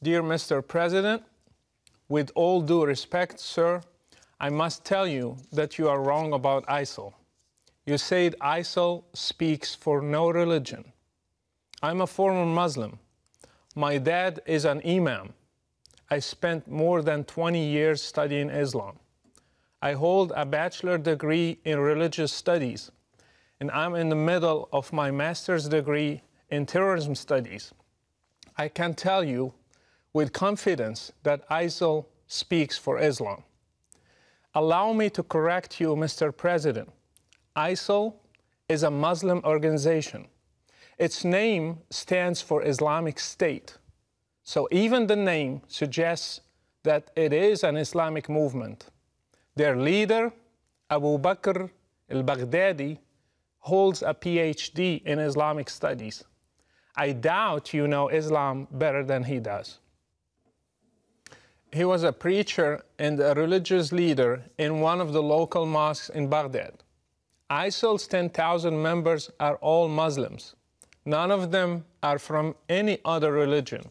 Dear Mr. President, with all due respect, sir, I must tell you that you are wrong about ISIL. You said ISIL speaks for no religion. I'm a former Muslim. My dad is an imam. I spent more than 20 years studying Islam. I hold a bachelor's degree in religious studies, and I'm in the middle of my master's degree in terrorism studies. I can tell you with confidence that ISIL speaks for Islam. Allow me to correct you, Mr. President. ISIL is a Muslim organization. Its name stands for Islamic State. So even the name suggests that it is an Islamic movement. Their leader, Abu Bakr al-Baghdadi, holds a PhD in Islamic studies. I doubt you know Islam better than he does. He was a preacher and a religious leader in one of the local mosques in Baghdad. ISIL's 10,000 members are all Muslims. None of them are from any other religion.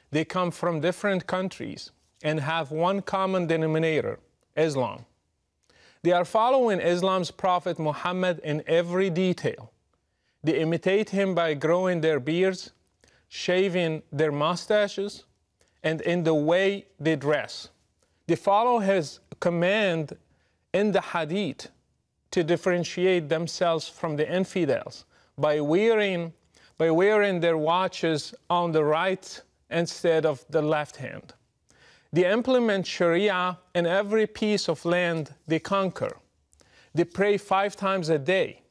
They come from different countries and have one common denominator, Islam. They are following Islam's Prophet Muhammad in every detail. They imitate him by growing their beards, shaving their mustaches, and in the way they dress. They follow his command in the hadith to differentiate themselves from the infidels by wearing their watches on the right instead of the left hand. They implement Sharia in every piece of land they conquer. They pray 5 times a day.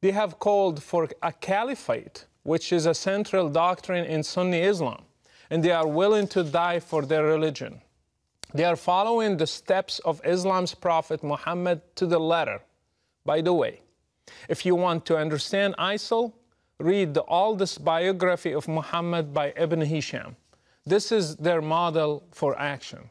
They have called for a caliphate, which is a central doctrine in Sunni Islam, and they are willing to die for their religion. They are following the steps of Islam's Prophet Muhammad to the letter. By the way, if you want to understand ISIL, read the oldest biography of Muhammad by Ibn Hisham. This is their model for action.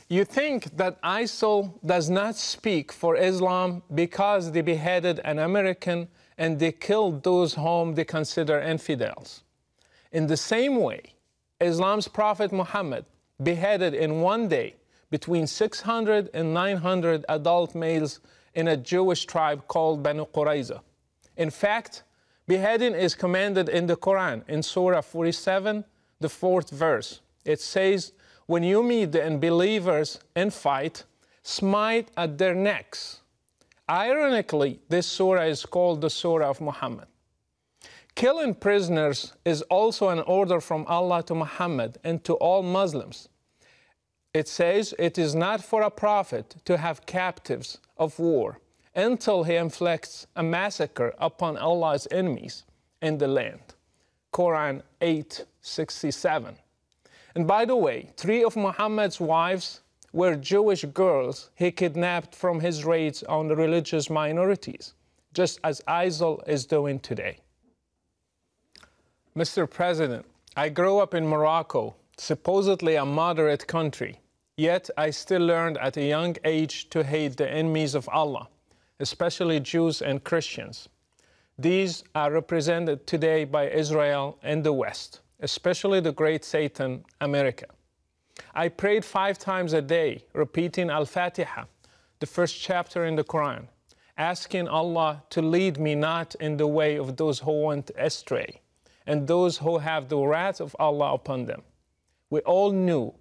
You think that ISIL does not speak for Islam because they beheaded an American and they killed those whom they consider infidels. In the same way, Islam's Prophet Muhammad beheaded in one day between 600 and 900 adult males in a Jewish tribe called Banu Qurayza. In fact, beheading is commanded in the Quran in Surah 47, the 4th verse. It says, when you meet the unbelievers in fight, smite at their necks. Ironically, this surah is called the Surah of Muhammad. Killing prisoners is also an order from Allah to Muhammad and to all Muslims. It says it is not for a prophet to have captives of war until he inflicts a massacre upon Allah's enemies in the land. Quran 8:67. And by the way, 3 of Muhammad's wives were Jewish girls he kidnapped from his raids on the religious minorities, just as ISIL is doing today. Mr. President, I grew up in Morocco, supposedly a moderate country, yet I still learned at a young age to hate the enemies of Allah, especially Jews and Christians. These are represented today by Israel and the West, especially the great Satan, America. I prayed 5 times a day, repeating Al-Fatiha, the first chapter in the Quran, asking Allah to lead me not in the way of those who went astray, and those who have the wrath of Allah upon them. We all knew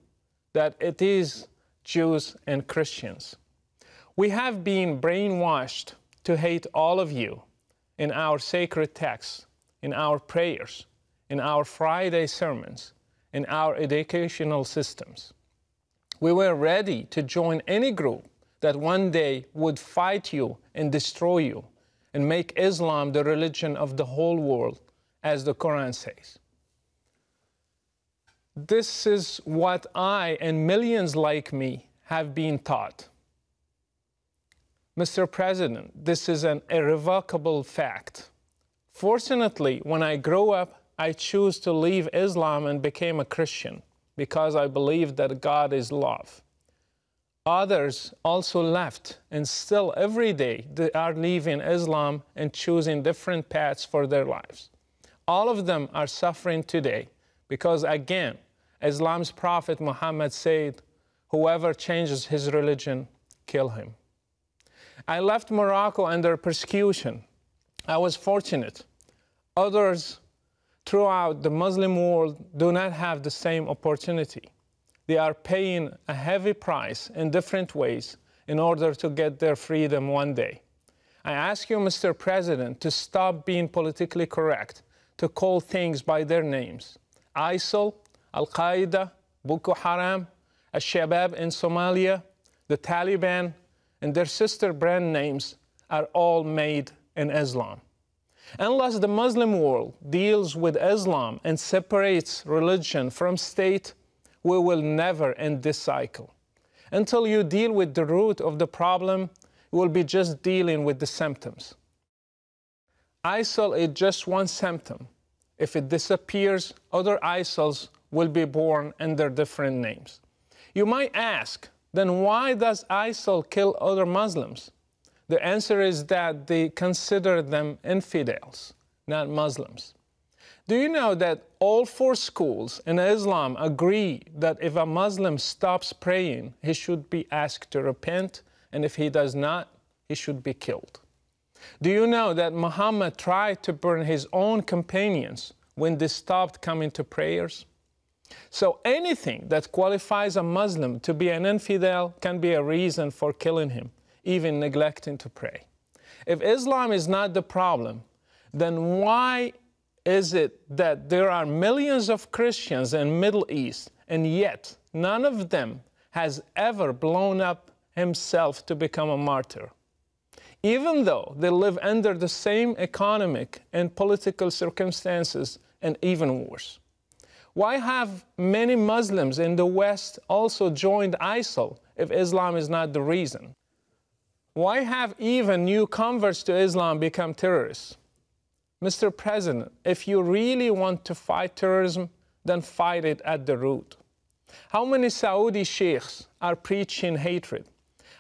that it is Jews and Christians. We have been brainwashed to hate all of you in our sacred texts, in our prayers, in our Friday sermons, in our educational systems. We were ready to join any group that one day would fight you and destroy you and make Islam the religion of the whole world, as the Quran says. This is what I and millions like me have been taught. Mr. President, this is an irrevocable fact. Fortunately, when I grew up, I chose to leave Islam and became a Christian because I believe that God is love. Others also left, and still every day they are leaving Islam and choosing different paths for their lives. All of them are suffering today because, again, Islam's Prophet Muhammad said, whoever changes his religion, kill him. I left Morocco under persecution. I was fortunate. Others throughout the Muslim world do not have the same opportunity. They are paying a heavy price in different ways in order to get their freedom one day. I ask you, Mr. President, to stop being politically correct, to call things by their names. ISIL, Al-Qaeda, Boko Haram, Al-Shabaab in Somalia, the Taliban, and their sister brand names are all made in Islam. Unless the Muslim world deals with Islam and separates religion from state, we will never end this cycle. Until you deal with the root of the problem, you will be just dealing with the symptoms. ISIL is just one symptom. If it disappears, other ISILs will be born under different names. You might ask, then why does ISIL kill other Muslims? The answer is that they consider them infidels, not Muslims. Do you know that all 4 schools in Islam agree that if a Muslim stops praying, he should be asked to repent, and if he does not, he should be killed? Do you know that Muhammad tried to burn his own companions when they stopped coming to prayers? So anything that qualifies a Muslim to be an infidel can be a reason for killing him, even neglecting to pray. If Islam is not the problem, then why is it that there are millions of Christians in the Middle East, and yet none of them has ever blown up himself to become a martyr, even though they live under the same economic and political circumstances, and even worse? Why have many Muslims in the West also joined ISIL if Islam is not the reason? Why have even new converts to Islam become terrorists? Mr. President, if you really want to fight terrorism, then fight it at the root. How many Saudi sheikhs are preaching hatred?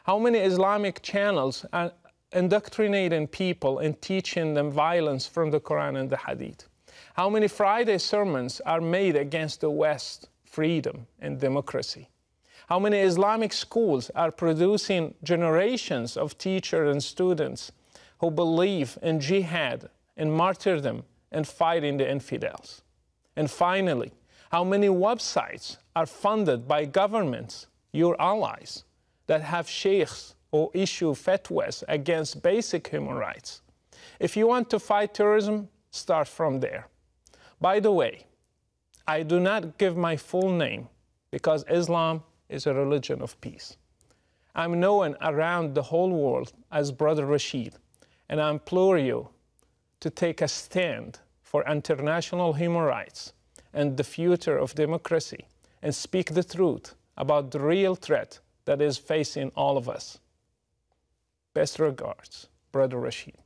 How many Islamic channels are indoctrinating people and teaching them violence from the Quran and the Hadith? How many Friday sermons are made against the West, freedom and democracy? How many Islamic schools are producing generations of teachers and students who believe in jihad and martyrdom and fighting the infidels? And finally, how many websites are funded by governments, your allies, that have sheikhs who issue fatwas against basic human rights? If you want to fight terrorism, start from there. By the way, I do not give my full name because Islam is a religion of peace. I'm known around the whole world as Brother Rashid, and I implore you to take a stand for international human rights and the future of democracy and speak the truth about the real threat that is facing all of us. Best regards, Brother Rashid.